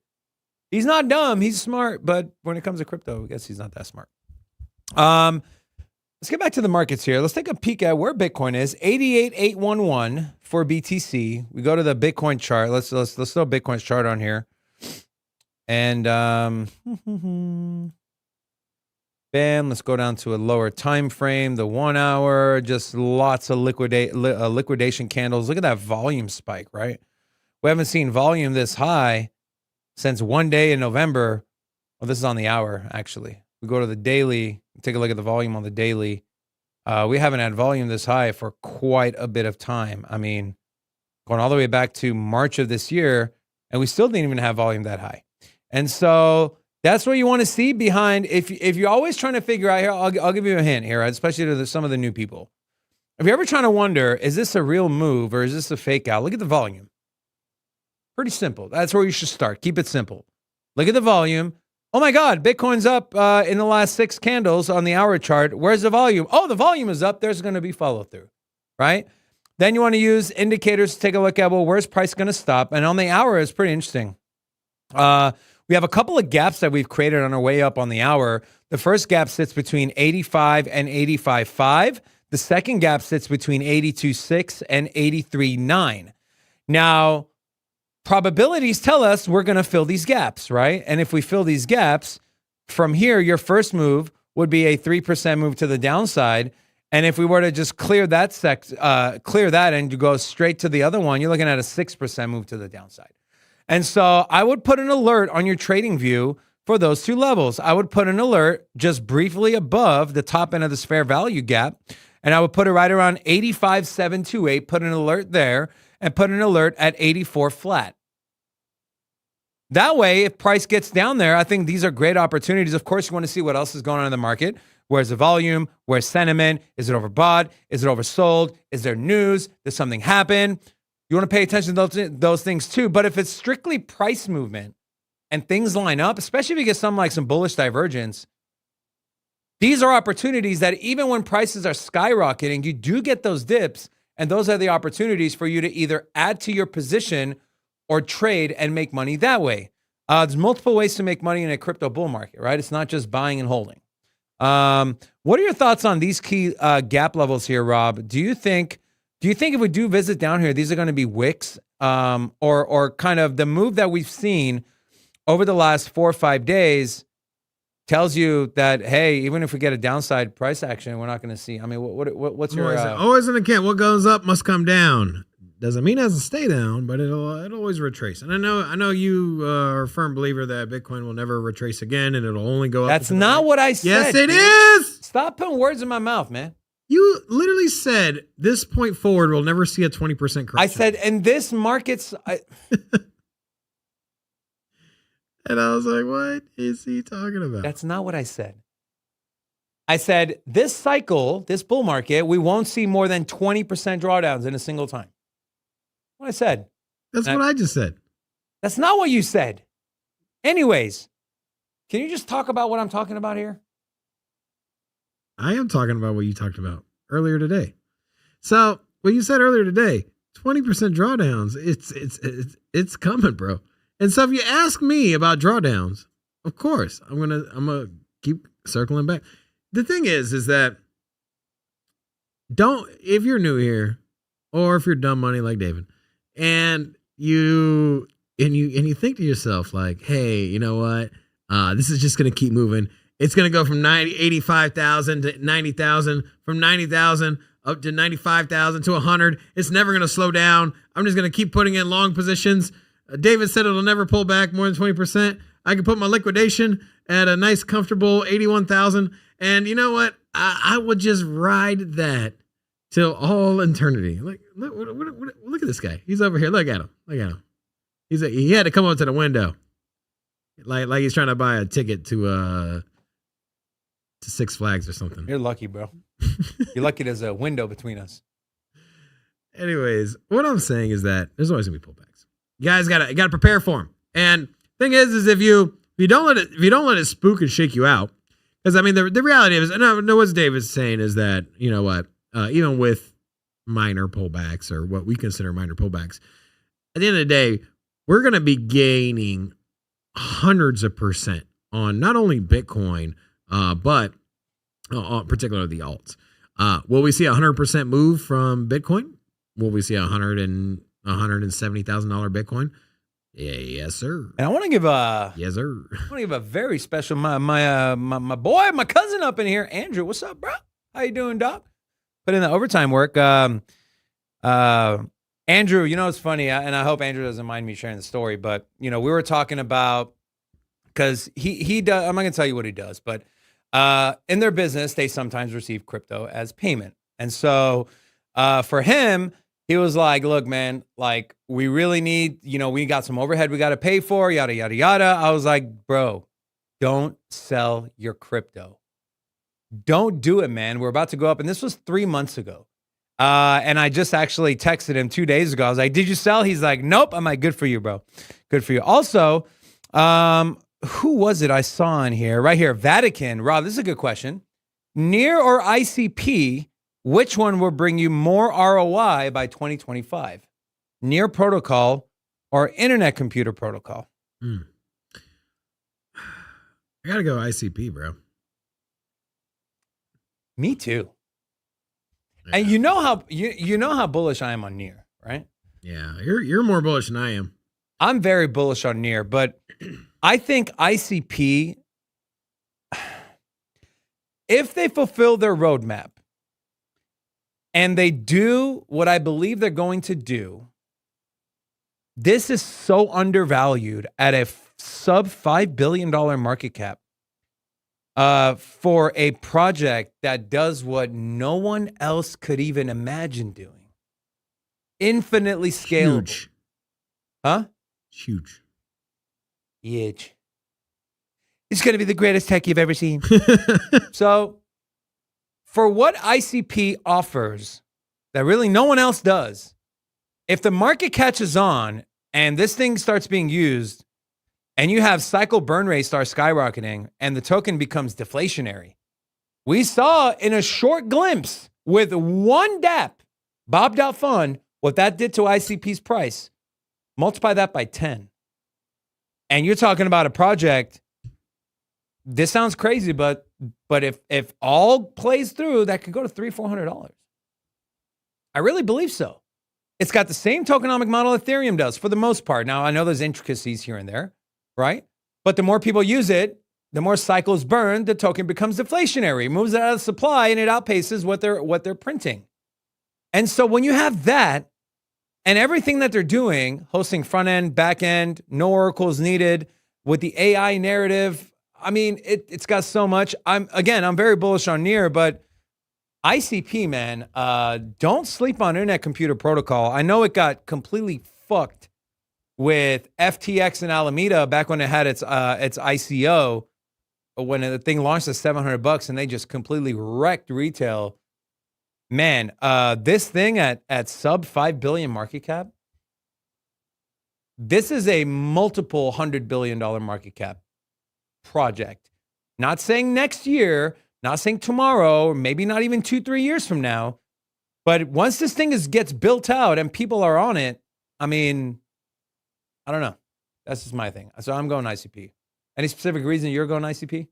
He's not dumb. He's smart. But when it comes to crypto, I guess he's not that smart. Let's get back to the markets here. Let's take a peek at where Bitcoin is. 88,811 for BTC. We go to the Bitcoin chart. Let's throw Bitcoin's chart on here. And bam, let's go down to a lower time frame, the 1 hour, just lots of liquidation candles. Look at that volume spike, right? We haven't seen volume this high since one day in November. Well, this is on the hour, actually. We go to the daily, take a look at the volume on the daily. We haven't had volume this high for quite a bit of time. I mean, going all the way back to March of this year, and we still didn't even have volume that high. And so that's what you want to see behind. If you're always trying to figure out here, I'll give you a hint here, especially to some of the new people. If you're ever trying to wonder, is this a real move or is this a fake out? Look at the volume. Pretty simple. That's where you should start. Keep it simple. Look at the volume. Oh my God, Bitcoin's up in the last 6 candles on the hour chart. Where's the volume? Oh, the volume is up. There's going to be follow through, right? Then you want to use indicators to take a look at, well, where's price going to stop? And on the hour, it's pretty interesting. We have a couple of gaps that we've created on our way up on the hour. The first gap sits between 85 and 85.5. The second gap sits between 82.6 and 83.9. Now, probabilities tell us we're going to fill these gaps, right? And if we fill these gaps, from here, your first move would be a 3% move to the downside. And if we were to just clear that and you go straight to the other one, you're looking at a 6% move to the downside. And so I would put an alert on your trading view for those two levels. I would put an alert just briefly above the top end of this fair value gap, and I would put it right around 85,728, put an alert there, and put an alert at 84 flat. That way, if price gets down there, I think these are great opportunities. Of course, you want to see what else is going on in the market. Where's the volume? Where's sentiment? Is it overbought? Is it oversold? Is there news? Does something happen? You want to pay attention to those things too. But if it's strictly price movement and things line up, especially if you get something like some bullish divergence, these are opportunities that even when prices are skyrocketing, you do get those dips. And those are the opportunities for you to either add to your position or trade and make money that way. There's multiple ways to make money in a crypto bull market, right? It's not just buying and holding. What are your thoughts on these key gap levels here, Rob? Do you think if we do visit down here, these are going to be wicks, or kind of the move that we've seen over the last 4 or 5 days tells you that, hey, even if we get a downside price action, we're not going to see. I mean, what's your always in the camp? What goes up must come down. Doesn't mean it has to stay down, but it'll always retrace. And I know you are a firm believer that Bitcoin will never retrace again, and it'll only go up. That's not what I said. Yes, it is. Stop putting words in my mouth, man. You literally said this point forward we'll never see a 20% correction. I said, and this market's. And I was like, what is he talking about? That's not what I said. I said, this cycle, this bull market, we won't see more than 20% drawdowns in a single time. What I said. That's what I just said. That's not what you said. Anyways, can you just talk about what I'm talking about here? I am talking about what you talked about earlier today. So what you said earlier today, 20% drawdowns, it's coming, bro. And so if you ask me about drawdowns, of course, I'm gonna keep circling back. The thing is that if you're new here, or if you're dumb money like David, and you think to yourself like, hey, you know what? This is just gonna keep moving. It's gonna go from 85,000 to 90,000, from 90,000 up to 95,000 to 100. It's never gonna slow down. I'm just gonna keep putting in long positions. David said it'll never pull back more than 20%. I can put my liquidation at a nice, comfortable 81,000. And you know what? I would just ride that till all eternity. Look at this guy. He's over here. Look at him. He had to come up to the window, like he's trying to buy a ticket to Six Flags or something. You're lucky, bro. You're lucky there's a window between us. Anyways, what I'm saying is that there's always gonna be pullbacks. You guys gotta prepare for them. And thing is if you don't let it spook and shake you out, because I mean the reality is, and I know what David's saying is that, you know what, even with minor pullbacks or what we consider minor pullbacks, at the end of the day, we're gonna be gaining hundreds of percent on not only Bitcoin, but particularly the alts. Will we see 100% move from Bitcoin? Will we see $170,000 Bitcoin? Yeah, yes, sir. And I want to give yes, sir. I want to give a very special my boy, my cousin up in here, Andrew. What's up, bro? How you doing, doc? Put in the overtime work. Andrew, you know it's funny, and I hope Andrew doesn't mind me sharing the story, but you know we were talking about, because he does. I'm not gonna tell you what he does, but in their business they sometimes receive crypto as payment, and so for him. He was like, look, man, like, we really need, you know, we got some overhead we got to pay for, yada, yada, yada. I was like, bro, don't sell your crypto. Don't do it, man. We're about to go up. And this was 3 months ago. And I just actually texted him 2 days ago. I was like, did you sell? He's like, nope. I'm like, good for you, bro. Good for you. Also, who was it I saw in here? Right here, Vatican. Rob, this is a good question. NEAR or ICP, which one will bring you more ROI by 2025? NEAR protocol or Internet Computer Protocol? I gotta go ICP, bro. Me too. Yeah. And you know how bullish I am on NEAR, right? Yeah, you're more bullish than I am. I'm very bullish on NEAR, but I think ICP, if they fulfill their roadmap, and they do what I believe they're going to do, this is so undervalued at a sub $5 billion market cap for a project that does what no one else could even imagine doing. Infinitely scalable. Huge. Huh? Huge. Huge. It's going to be the greatest tech you've ever seen. So, for what ICP offers that really no one else does, if the market catches on and this thing starts being used and you have cycle burn rate start skyrocketing and the token becomes deflationary, we saw in a short glimpse with one DApp, Bob.fun, what that did to ICP's price. Multiply that by 10. And you're talking about a project. This sounds crazy, but if all plays through, that could go to $300-400. I really believe so. It's got the same tokenomic model Ethereum does for the most part. Now, I know there's intricacies here and there, right? But the more people use it, the more cycles burn, the token becomes deflationary, moves it out of supply, and it outpaces what they're printing. And so when you have that and everything that they're doing, hosting front end, back end, no oracles needed, with the AI narrative, I mean, it's got so much. I'm very bullish on Near, but ICP, man, don't sleep on Internet Computer Protocol. I know it got completely fucked with FTX and Alameda back when it had its ICO, when the thing launched at $700 and they just completely wrecked retail. Man, this thing at sub 5 billion market cap, this is a multiple $100 billion market cap project. Not saying next year, not saying tomorrow, maybe not even 2-3 years from now, but once this thing gets built out and people are on it, I mean, I don't know. That's just my thing. So I'm going ICP. Any specific reason you're going ICP?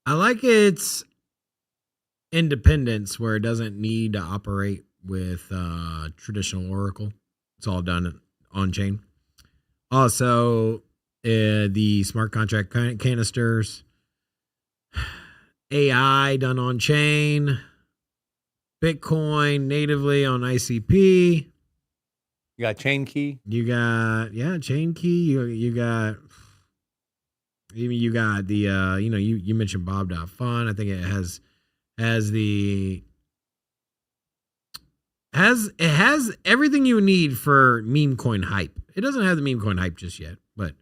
I like its independence where it doesn't need to operate with traditional Oracle. It's all done on chain. Also, the smart contract canisters, AI done on chain, Bitcoin natively on ICP. You got chain key. You got chain key. You got the you mentioned Bob.fun. I think it has everything you need for meme coin hype. It doesn't have the meme coin hype just yet, but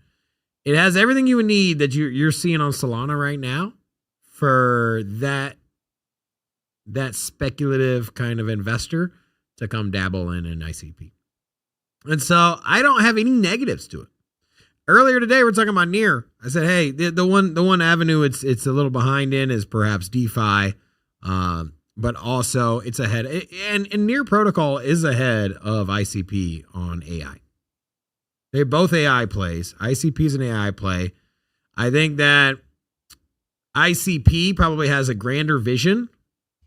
it has everything you would need that you're seeing on Solana right now for that speculative kind of investor to come dabble in an ICP. And so I don't have any negatives to it. Earlier today, we're talking about Near. I said, hey, the one avenue it's a little behind in is perhaps DeFi, but also it's ahead. And Near Protocol is ahead of ICP on AI. They're both AI plays. ICP is an AI play. I think that ICP probably has a grander vision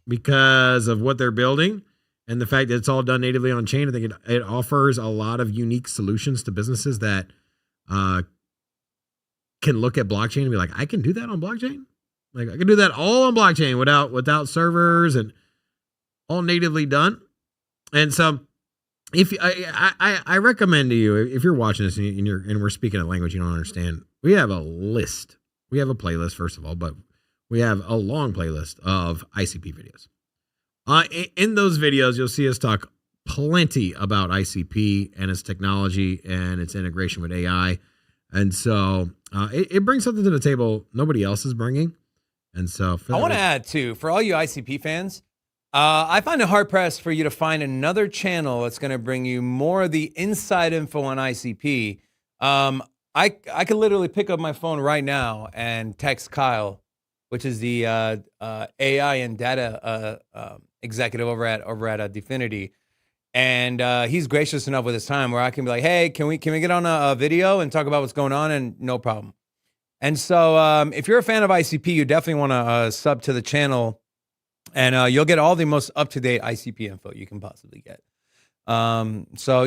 because of what they're building and the fact that it's all done natively on chain. I think it offers a lot of unique solutions to businesses that can look at blockchain and be like, I can do that on blockchain. Like I can do that all on blockchain without servers and all natively done. And so if I recommend to you, if you're watching this and we're speaking a language you don't understand, we have a list. We have a playlist, first of all, but we have a long playlist of ICP videos. In those videos, you'll see us talk plenty about ICP and its technology and its integration with AI. And so it brings something to the table nobody else is bringing. And so I want to add too, for all you ICP fans, I find it hard pressed for you to find another channel that's going to bring you more of the inside info on ICP. I could literally pick up my phone right now and text Kyle, which is the AI and data executive over at Dfinity, and he's gracious enough with his time where I can be like, hey, can we get on a video and talk about what's going on? And no problem. And so if you're a fan of ICP, you definitely want to sub to the channel. And you'll get all the most up-to-date ICP info you can possibly get. So,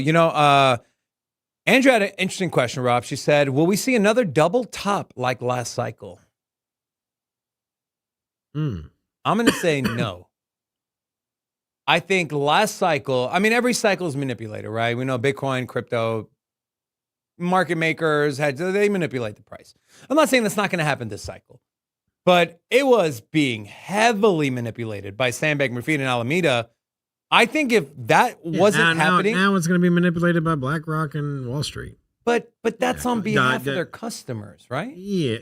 Andrea had an interesting question, Rob. She said, will we see another double top like last cycle? I'm going to say no. I think last cycle, I mean, every cycle is manipulated, right? We know Bitcoin, crypto, market makers they manipulate the price. I'm not saying that's not going to happen this cycle, but it was being heavily manipulated by Sam Bankman-Fried and Alameda. I think if that wasn't happening, now it's going to be manipulated by BlackRock and Wall Street. But that's on behalf of their customers, right? Yeah.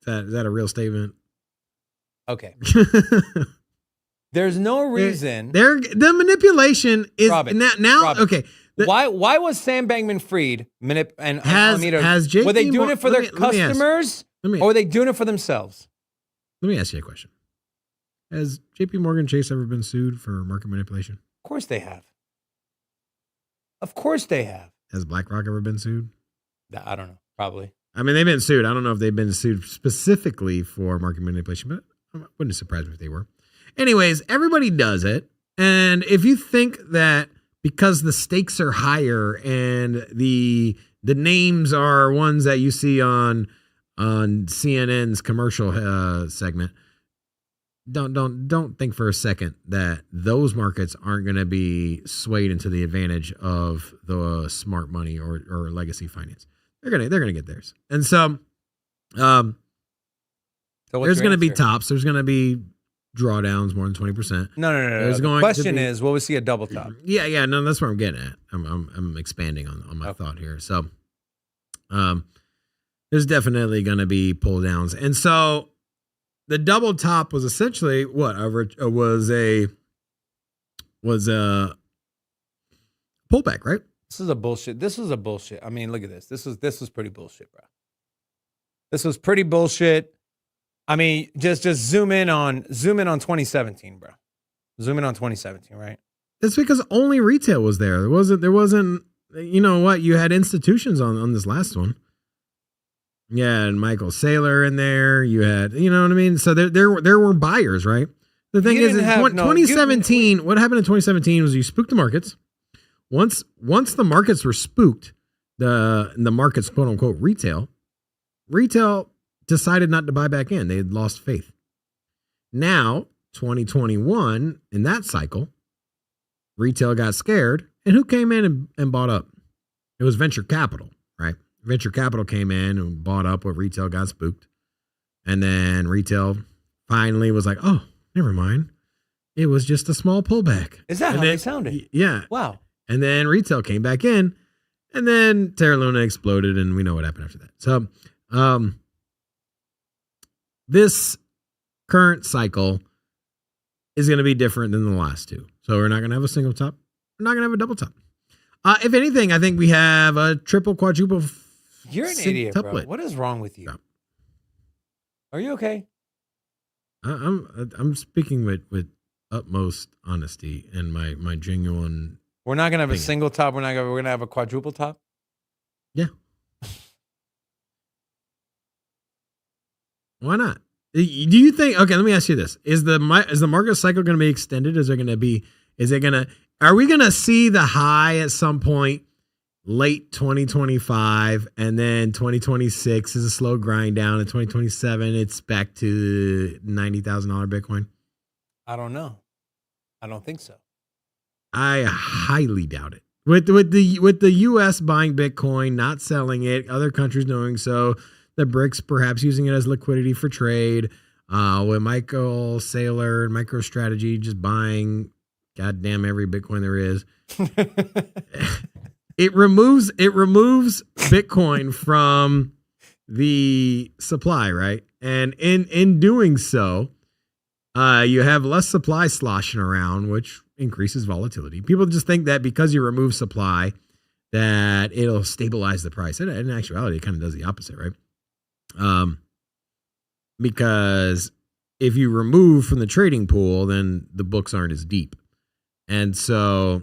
Is that a real statement? Okay. There's no reason. The manipulation is Robin, now Robin, okay. Why was Sam Bankman-Fried and Alameda? Has JP were they doing it for their customers, or were they doing it for themselves? Let me ask you a question. Has JP Morgan Chase ever been sued for market manipulation? Of course they have. Of course they have. Has BlackRock ever been sued? I don't know. Probably. I mean, they've been sued. I don't know if they've been sued specifically for market manipulation, but it wouldn't surprise me if they were. Anyways, everybody does it. And if you think that because the stakes are higher and the names are ones that you see on CNN's commercial segment, don't think for a second that those markets aren't going to be swayed into the advantage of the smart money or legacy finance. They're gonna get theirs. And so there's going to be tops. There's going to be drawdowns more than 20%. No. The question is, will we see a double top? Yeah. No, that's where I'm getting at. I'm expanding on my thought here. So there's definitely going to be pull downs. And so the double top was essentially what was a pullback, right? This is a bullshit. I mean, look at this. This was pretty bullshit, bro. This was pretty bullshit. I mean, just zoom in on 2017, bro. Zoom in on 2017, right? It's because only retail was there. There wasn't. You know what? You had institutions on this last one. Yeah, and Michael Saylor in there. You had, you know what I mean? So there were buyers, right? The thing is, in 2017, what happened in 2017 was you spooked the markets. Once the markets were spooked, the markets, quote unquote, retail decided not to buy back in. They had lost faith. Now, 2021, in that cycle, retail got scared. And who came in and bought up? It was venture capital, right? Venture capital came in and bought up what retail got spooked. And then retail finally was like, oh, never mind. It was just a small pullback. Is that how they sounded? Yeah. Wow. And then retail came back in, and then Terra Luna exploded, and we know what happened after that. So this current cycle is going to be different than the last two. So we're not going to have a single top. We're not going to have a double top. If anything, I think we have a triple, quadruple. You're an idiot, bro. What is wrong with you? Yeah. Are you okay? I'm speaking with utmost honesty and my genuine. We're not gonna have a single top. We're gonna have a quadruple top. Yeah. Why not? Do you think? Okay, let me ask you this: Is the market cycle going to be extended? Are we going to see the high at some point late 2025, and then 2026 is a slow grind down, and 2027 it's back to $90,000 Bitcoin? I don't know. I don't think so. I highly doubt it. With the U.S. buying Bitcoin, not selling it, other countries doing so, the BRICS perhaps using it as liquidity for trade, with Michael Saylor and MicroStrategy just buying goddamn every Bitcoin there is. It removes Bitcoin from the supply, right? And in doing so, you have less supply sloshing around, which increases volatility. People just think that because you remove supply, that it'll stabilize the price. And in actuality, it kind of does the opposite, right? Because if you remove from the trading pool, then the books aren't as deep. And so,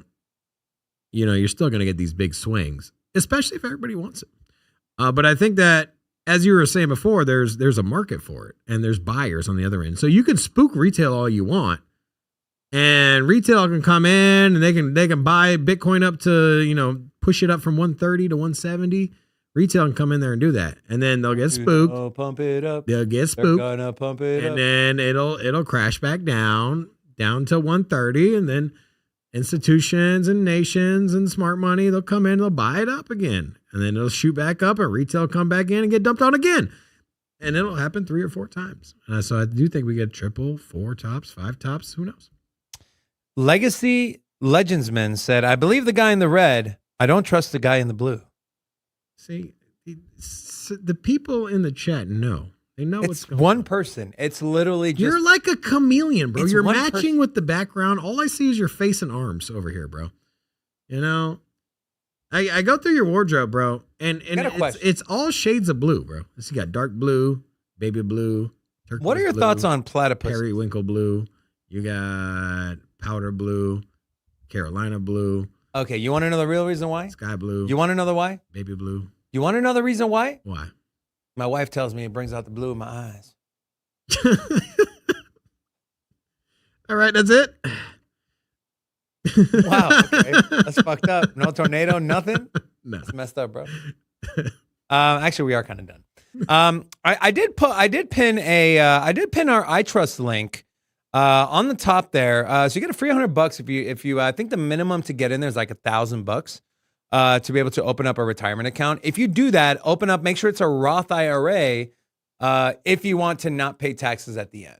you're still going to get these big swings, especially if everybody wants it. But I think that, as you were saying before, there's a market for it, and there's buyers on the other end. So you can spook retail all you want, and retail can come in and they can buy Bitcoin up to, push it up from 130 to 170. Retail can come in there and do that, and then they'll get spooked. Pump it up. They'll get spooked. They're gonna pump it up. And then it'll crash back down to 130, and then institutions and nations and smart money, they'll come in, they'll buy it up again. And then it'll shoot back up and retail come back in and get dumped on again. And it'll happen 3 or 4 times. So I do think we get triple, 4 tops, 5 tops. Who knows? Legacy Legendsman said, I believe the guy in the red. I don't trust the guy in the blue. See, the people in the chat know. They know what's going on. It's one person. It's literally just... You're like a chameleon, bro. It's You're one matching with the background. All I see is your face and arms over here, bro. You know? I go through your wardrobe, bro, and it's all shades of blue, bro. So you got dark blue, baby blue, turquoise What are your blue, thoughts on platypus? periwinkle blue. You got powder blue, Carolina blue. Okay, you want to know the real reason why? Sky blue. You want to know the why? Baby blue. You want to know the reason why? Why? My wife tells me it brings out the blue in my eyes. All right, that's it. Wow, okay. That's fucked up. No tornado, nothing? No. That's messed up, bro. Actually, we are kind of done. I did pin our iTrust link on the top there. So you get a free $100 if you I think the minimum to get in there is like $1,000 to be able to open up a retirement account. If you do that, make sure it's a Roth IRA if you want to not pay taxes at the end.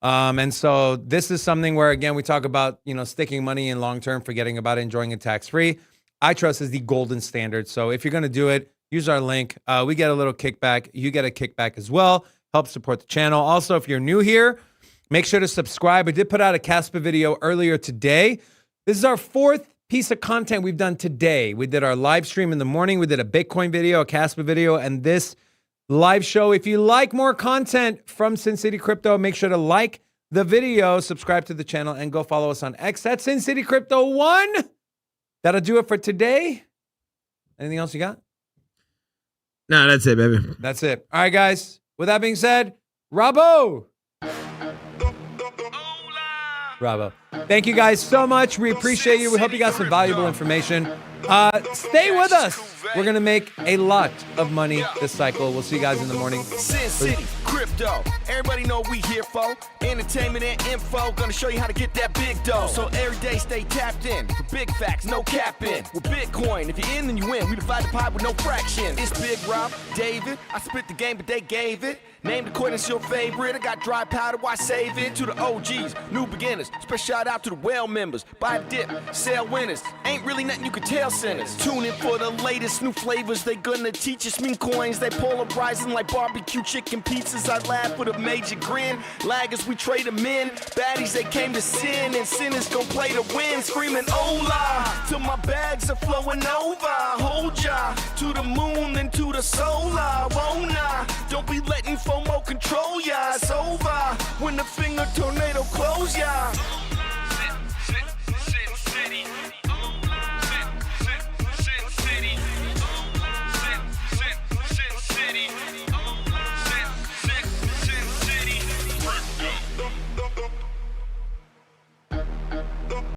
And so this is something where, again, we talk about, sticking money in long term, forgetting about it, enjoying it tax free. iTrust is the golden standard. So if you're going to do it, use our link. We get a little kickback. You get a kickback as well. Help support the channel. Also, if you're new here, make sure to subscribe. I did put out a Caspa video earlier today. This is our 4th piece of content we've done today. We did our live stream in the morning. We did a Bitcoin video, a Caspa video, and this live show. If you like more content from Sin City Crypto, make sure to like the video, subscribe to the channel, and go follow us on X at Sin City Crypto 1. That'll do it for today. Anything else you got? No, that's it, baby. That's it. All right, guys. With that being said, Robbo. Thank you guys so much. We appreciate you. We hope you got some valuable information. Stay with us. We're going to make a lot of money this cycle. We'll see you guys in the morning. Sin City Crypto. Everybody know we here for entertainment and info. Gonna show you how to get that big dough. So every day stay tapped in for big facts, no capping. With Bitcoin, if you're in, then you win. We divide the pie with no fraction. It's Big Rob, David. I spit the game, but they gave it. Name the coin that's your favorite. I got dry powder, why save it? To the OGs, new beginners. Special shout out to the well members. Buy the dip, sell winners. Ain't really nothing you can tell sinners. Tune in for the latest new flavors. They gonna teach us mean coins. They polarizing like barbecue chicken pizzas. I laugh with a major grin. Laggers, we trade them in. Baddies, they came to sin. And sinners gon' play to win. Screaming hola till my bags are flowing over. Hold ya to the moon and to the solar. Won't I? Don't be letting FOMO control ya. It's over when the finger tornado